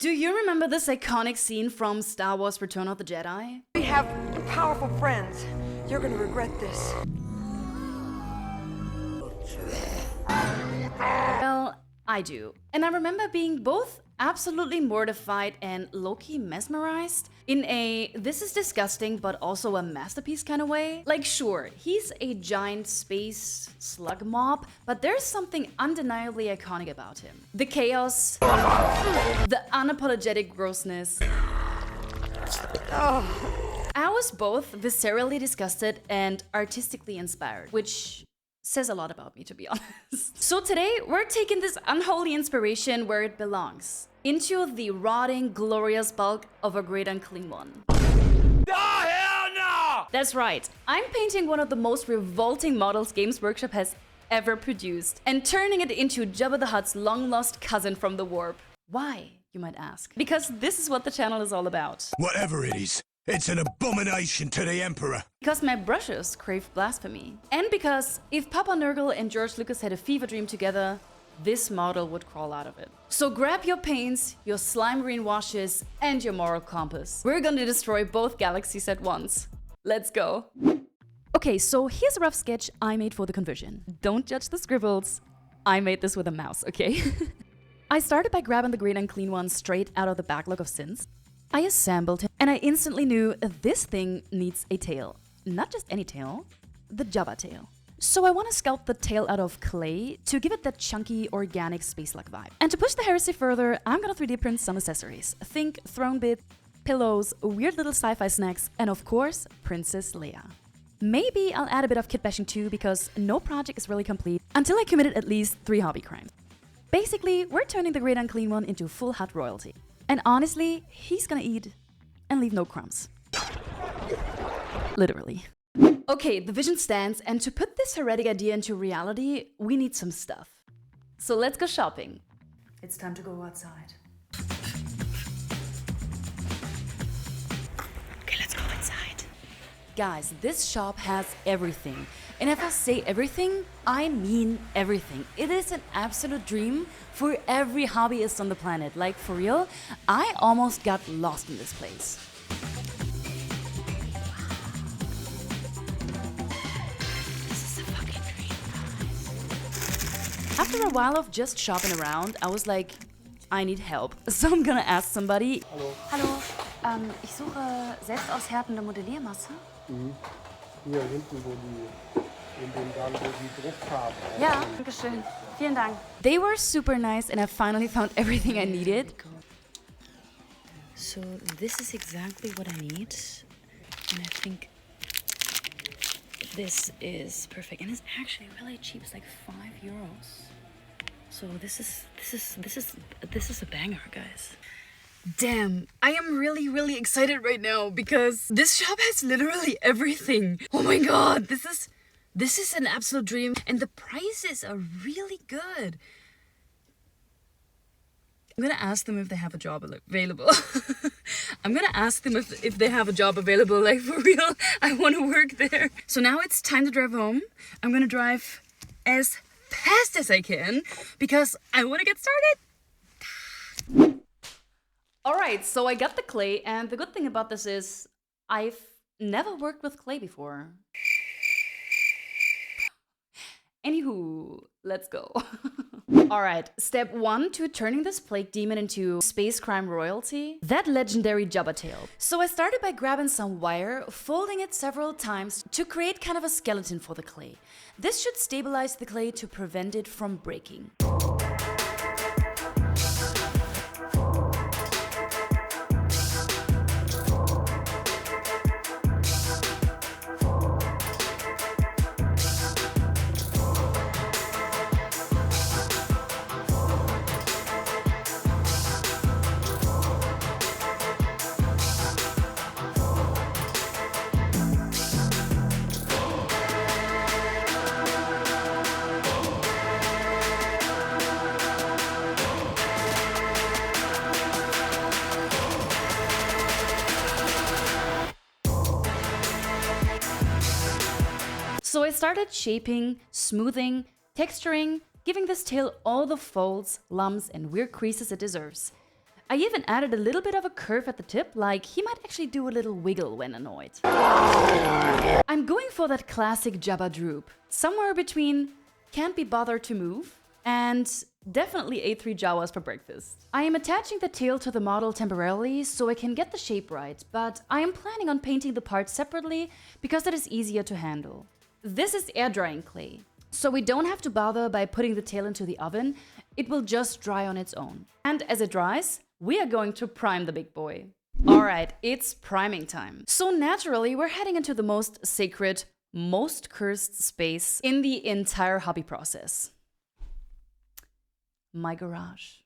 Do you remember this iconic scene from Star Wars Return of the Jedi? We have powerful friends. You're gonna regret this. Well, I do. And I remember being both absolutely mortified and low-key mesmerized in a this is disgusting but also a masterpiece kind of way. Like, sure, he's a giant space slug mob, but there's something undeniably iconic about him. The chaos, the unapologetic grossness. I was both viscerally disgusted and artistically inspired, which says a lot about me, to be honest. So today, we're taking this unholy inspiration where it belongs. Into the rotting, glorious bulk of a Great Unclean One. Oh, hell no! That's right. I'm painting one of the most revolting models Games Workshop has ever produced and turning it into Jabba the Hutt's long-lost cousin from the warp. Why, you might ask? Because this is what the channel is all about. Whatever it is, it's an abomination to the Emperor. Because my brushes crave blasphemy. And because if Papa Nurgle and George Lucas had a fever dream together, this model would crawl out of it. So grab your paints, your slime green washes, and your moral compass. We're gonna destroy both galaxies at once. Let's go. Okay, so here's a rough sketch I made for the conversion. Don't judge the scribbles. I made this with a mouse, okay? I started by grabbing the Great Unclean One straight out of the backlog of sins. I assembled him, and I instantly knew this thing needs a tail. Not just any tail, the Jabba tail. So I want to sculpt the tail out of clay to give it that chunky, organic space-like vibe. And to push the heresy further, I'm gonna 3D print some accessories. Think throne bit, pillows, weird little sci-fi snacks, and of course, Princess Leia. Maybe I'll add a bit of kit bashing too, because no project is really complete until I committed at least 3 hobby crimes. Basically, we're turning the Great Unclean One into full Hutt royalty. And honestly, he's gonna eat and leave no crumbs. Literally. Okay, the vision stands, and to put this heretic idea into reality, we need some stuff. So let's go shopping. It's time to go outside. Okay, let's go inside. Guys, this shop has everything. And if I say everything, I mean everything. It is an absolute dream for every hobbyist on the planet. Like, for real, I almost got lost in this place. After a while of just shopping around, I was like, I need help. So I'm gonna ask somebody. Hallo, ich suche selbst aushärtende Modelliermasse. Hier hinten, wo die, in dem Gang, wo die Druckfarbe. Ja, danke schön. Vielen Dank. They were super nice and I finally found everything I needed. So this is exactly what I need. And I think this is perfect. And it's actually really cheap. It's like €5. So this is a banger, guys. Damn, I am really excited right now because this shop has literally everything. Oh my god, this is an absolute dream, and the prices are really good. I'm gonna ask them if they have a job available. I'm gonna ask them if they have a job available, like for real. I want to work there. So now it's time to drive home. I'm gonna drive as fast as I can because I want to get started. Alright, so I got the clay, and the good thing about this is I've never worked with clay before. Anywho, let's go. Alright, step 1 to turning this plague demon into space crime royalty, that legendary Jabba tail. So I started by grabbing some wire, folding it several times to create kind of a skeleton for the clay. This should stabilize the clay to prevent it from breaking. So I started shaping, smoothing, texturing, giving this tail all the folds, lumps, and weird creases it deserves. I even added a little bit of a curve at the tip, like he might actually do a little wiggle when annoyed. I'm going for that classic Jabba droop, somewhere between can't be bothered to move and definitely ate 3 Jawas for breakfast. I am attaching the tail to the model temporarily so I can get the shape right, but I am planning on painting the parts separately because that is easier to handle. This is air drying clay, so we don't have to bother by putting the tail into the oven, it will just dry on its own. And as it dries, we are going to prime the big boy. Alright, it's priming time. So naturally, we're heading into the most sacred, most cursed space in the entire hobby process. My garage.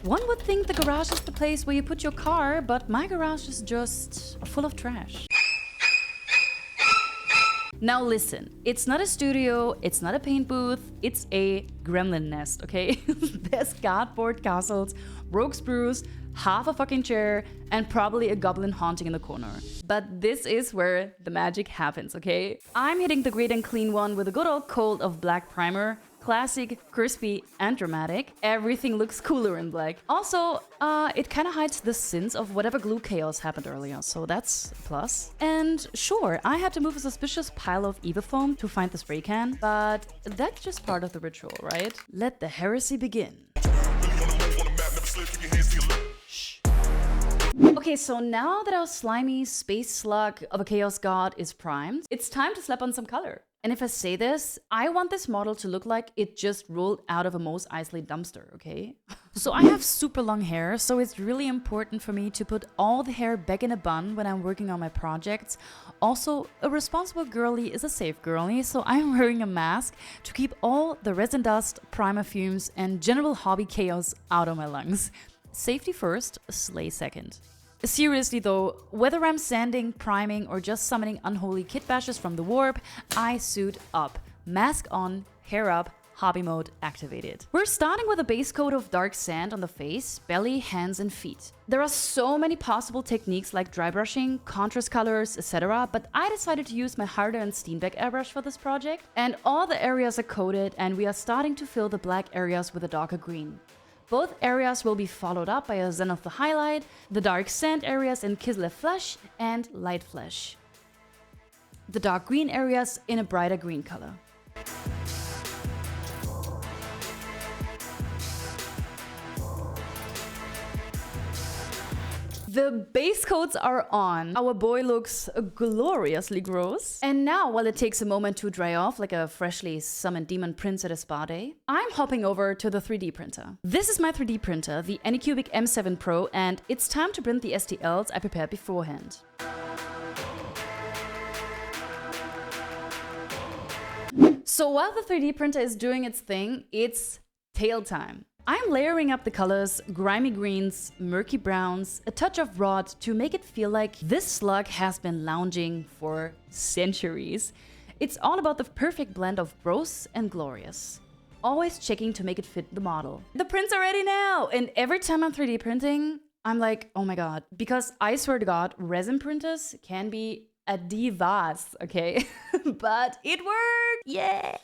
One would think the garage is the place where you put your car, but my garage is just full of trash. Now listen, it's not a studio, it's not a paint booth, it's a gremlin nest, okay? There's cardboard castles, broke sprues, half a fucking chair, and probably a goblin haunting in the corner. But this is where the magic happens, okay? I'm hitting the Great Unclean One with a good old coat of black primer. Classic, crispy, and dramatic. Everything looks cooler in black. Also, it kind of hides the sins of whatever glue chaos happened earlier, so that's a plus. And sure, I had to move a suspicious pile of Eva foam to find the spray can, but that's just part of the ritual, right? Let the heresy begin. Okay, so now that our slimy space slug of a chaos god is primed, it's time to slap on some color. And if I say this, I want this model to look like it just rolled out of a Mos Eisley dumpster, okay? So I have super long hair, so it's really important for me to put all the hair back in a bun when I'm working on my projects. Also, a responsible girly is a safe girly, so I'm wearing a mask to keep all the resin dust, primer fumes, and general hobby chaos out of my lungs. Safety first, slay second. Seriously though, whether I'm sanding, priming, or just summoning unholy kit bashes from the warp, I suit up. Mask on, hair up, hobby mode activated. We're starting with a base coat of dark sand on the face, belly, hands, and feet. There are so many possible techniques like dry brushing, contrast colors, etc., but I decided to use my Harder and Steenbeck airbrush for this project. And all the areas are coated, and we are starting to fill the black areas with a darker green. Both areas will be followed up by a Zen of the Highlight, the dark sand areas in Kislev Flesh and Light Flesh. The dark green areas in a brighter green color. The base coats are on. Our boy looks gloriously gross. And now, while it takes a moment to dry off like a freshly summoned demon prince at a spa day, I'm hopping over to the 3D printer. This is my 3D printer, the Anycubic M7 Pro, and it's time to print the STLs I prepared beforehand. So while the 3D printer is doing its thing, it's tail time. I'm layering up the colors, grimy greens, murky browns, a touch of rod to make it feel like this slug has been lounging for centuries. It's all about the perfect blend of gross and glorious. Always checking to make it fit the model. The prints are ready now! And every time I'm 3D printing, I'm like, oh my god. Because I swear to god, resin printers can be a divas, okay? But it worked! Yeah!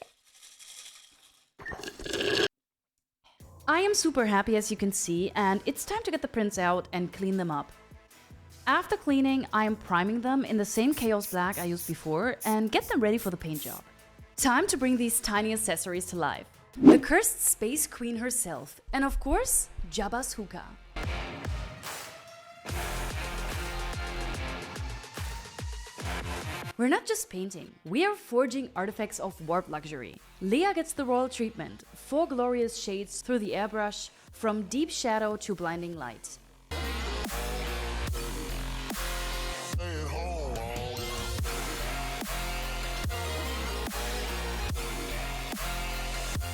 I am super happy, as you can see, and it's time to get the prints out and clean them up. After cleaning, I am priming them in the same Chaos Black I used before and get them ready for the paint job. Time to bring these tiny accessories to life. The cursed Space Queen herself, and of course, Jabba's hookah. We're not just painting, we are forging artifacts of warp luxury. Leia gets the royal treatment, 4 glorious shades through the airbrush, from deep shadow to blinding light.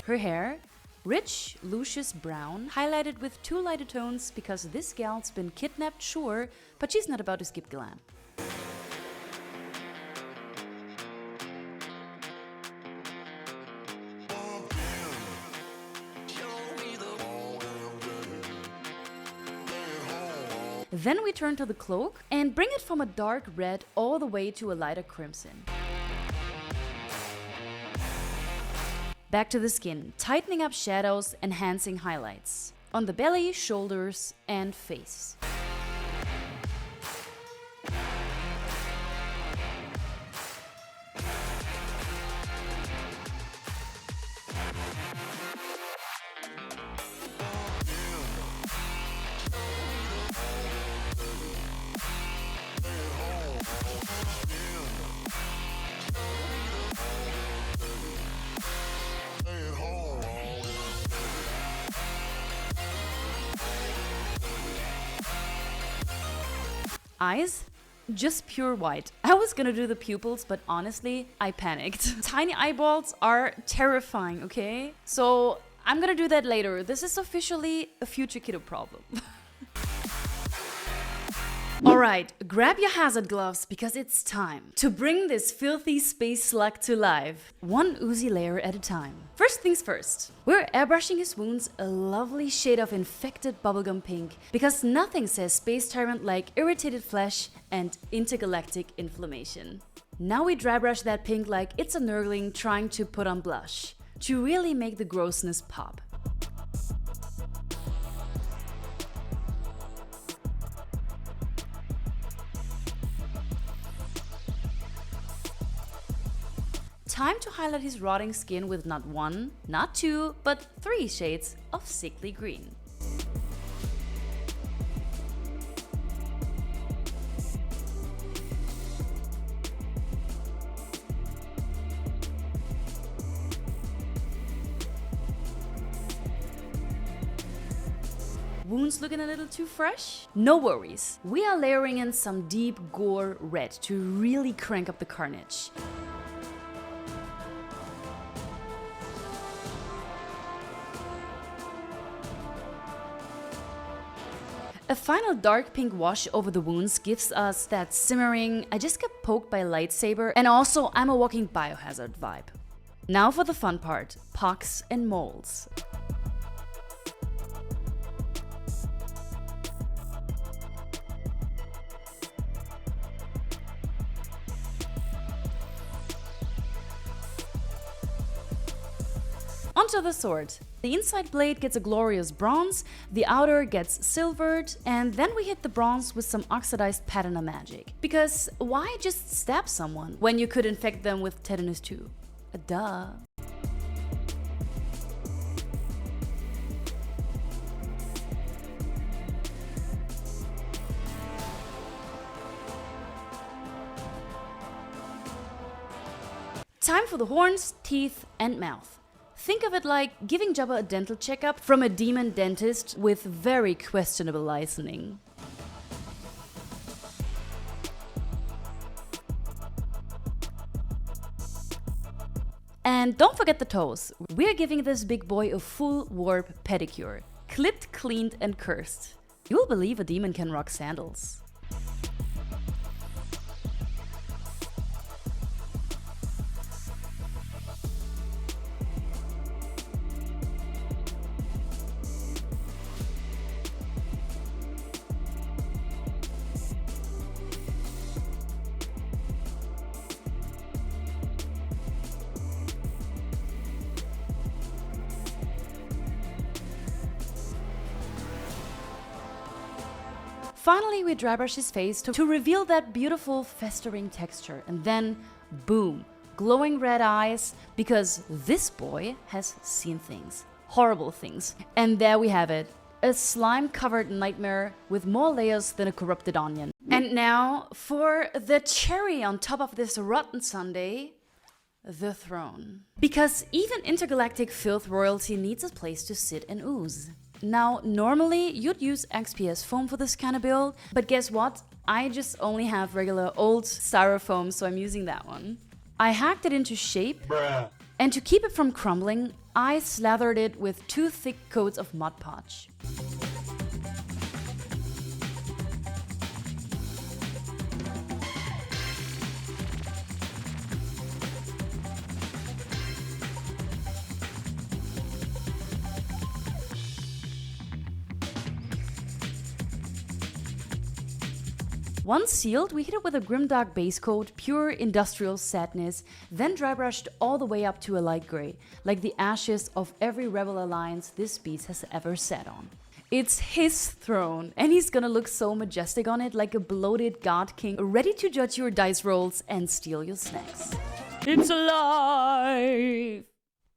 Her hair, rich, luscious brown, highlighted with 2 lighter tones because this gal's been kidnapped, sure, but she's not about to skip glam. Then we turn to the cloak and bring it from a dark red all the way to a lighter crimson. Back to the skin, tightening up shadows, enhancing highlights. on the belly, shoulders, and face. Eyes? Just pure white. I was gonna do the pupils, but honestly, I panicked. Tiny eyeballs are terrifying, okay? So I'm gonna do that later. This is officially a future kiddo problem. Alright, grab your hazard gloves because it's time to bring this filthy space slug to life, one oozy layer at a time. First things first, we're airbrushing his wounds a lovely shade of infected bubblegum pink because nothing says space tyrant like irritated flesh and intergalactic inflammation. Now we dry brush that pink like it's a nurgling trying to put on blush, to really make the grossness pop. Time to highlight his rotting skin with not one, not two, but 3 shades of sickly green. Wounds looking a little too fresh? No worries. We are layering in some deep gore red to really crank up the carnage. A final dark pink wash over the wounds gives us that simmering, I just got poked by a lightsaber, and also I'm a walking biohazard vibe. Now for the fun part, pocks and moles. Onto the sword. The inside blade gets a glorious bronze, the outer gets silvered, and then we hit the bronze with some oxidized patina magic. Because why just stab someone when you could infect them with tetanus too? Duh. Time for the horns, teeth, and mouth. Think of it like giving Jabba a dental checkup from a demon dentist with very questionable licensing. And don't forget the toes. We're giving this big boy a full warp pedicure. Clipped, cleaned, and cursed. You'll believe a demon can rock sandals. Finally, we dry brush his face to reveal that beautiful festering texture, and then, boom, glowing red eyes, because this boy has seen things, horrible things. And there we have it, a slime-covered nightmare with more layers than a corrupted onion. And now, for the cherry on top of this rotten sundae, the throne. Because even intergalactic filth royalty needs a place to sit and ooze. Now, normally you'd use XPS foam for this kind of build, but guess what? I just only have regular old styrofoam, so I'm using that one. I hacked it into shape, and to keep it from crumbling, I slathered it with 2 thick coats of Mod Podge. Once sealed, we hit it with a grimdark base coat, pure industrial sadness, then dry brushed all the way up to a light gray, like the ashes of every Rebel Alliance this beast has ever sat on. It's his throne, and he's gonna look so majestic on it, like a bloated god king, ready to judge your dice rolls and steal your snacks. It's alive!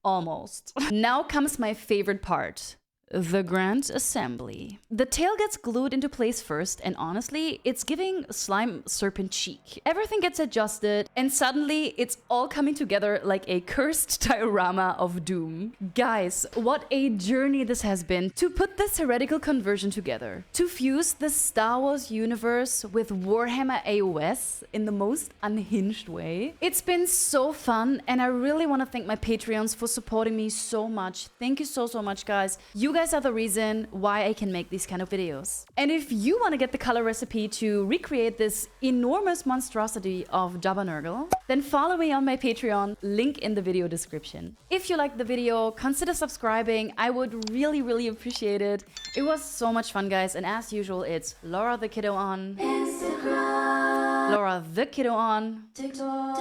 Almost. Now comes my favorite part. The Grand Assembly. The tail gets glued into place first, and honestly, it's giving slime serpent cheek. Everything gets adjusted, and suddenly it's all coming together like a cursed diorama of doom. Guys, what a journey this has been to put this heretical conversion together. To fuse the Star Wars universe with Warhammer AOS in the most unhinged way. It's been so fun, and I really want to thank my Patreons for supporting me so much. Thank you so much, guys. You guys are the reason why I can make these kind of videos. And if you want to get the color recipe to recreate this enormous monstrosity of Jabba Nurgle, then follow me on my Patreon, link in the video description. If you liked the video, consider subscribing. I would really appreciate it. It was so much fun, guys, and as usual, it's Laura the Kiddo on Instagram, Laura the Kiddo on TikTok,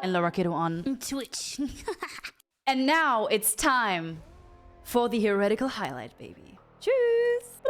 and Laura Kiddo on Twitch. And now it's time for the heretical highlight, baby. Tschüss!